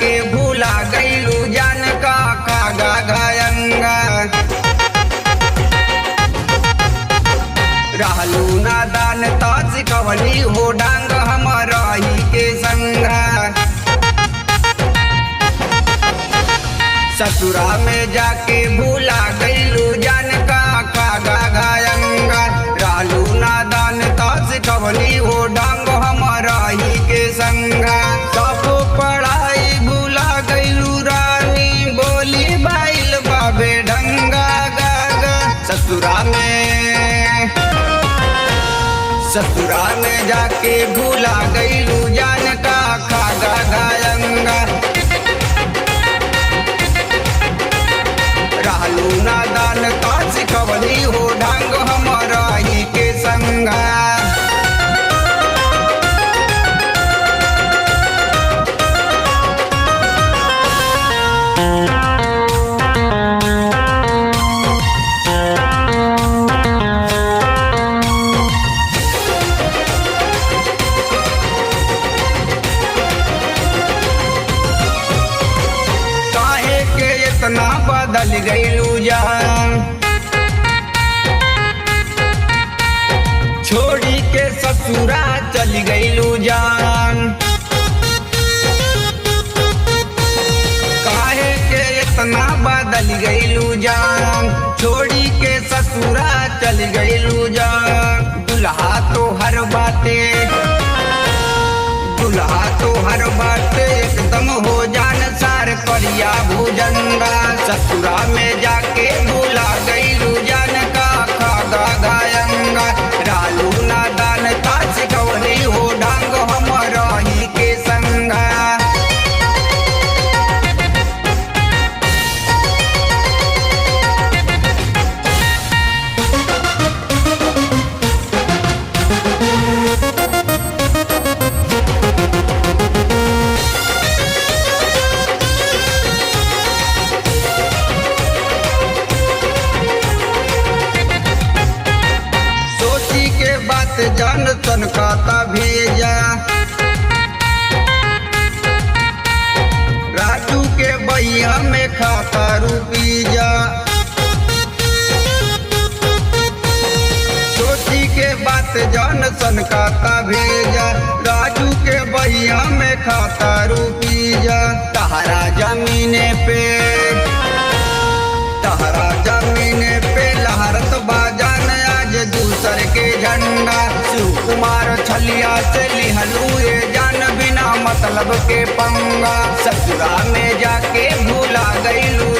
जाके भूला गईलू जान का खागा गायंगा। रहलू नादान तो सिखवली हो डांग हमारा ही के संगा। ससुरा में जाके भूला गईलू जान का खागा गायंगा। रहलू नादान तो सिखवली हो डांग हमारा ही के संगा। सब पढ़ाई भूला गईलू रानी बोली बाइल बाबे ढंगा गागा। ससुरा में जाके भूला गईलू जान का खागा गायंगा। रहलू नादान तो सिखवली हो ढंग हमारा ही के संगा। इतना बदल गईलू जान छोड़ी के ससुरा चल गईलू जान। काहे के इतना बदल गईलू जान छोड़ी के ससुरा चल गईलू जान। दुल्हा तो हर बाटे एकदम हो जान सार करिया भुजंगा। ससुरा में जाके भूला गईलू जान का खागा गायंगा। रहलू नादान ता सिखवली हो ढंग हमारा ही के संगा। जान तन खाता भेजा राजू के भैया में खाता रुपीजा। सोची के बात जान सन खाता भेजा राजू के भैया में खाता रुपीजा। तहरा जमीने पे लहरत बाजान आज दूसर के झंडा। शिवकुमार छलिया से लिहलू ये जान बिना मतलब के पंगा। ससुरा में जाके भूला गईलू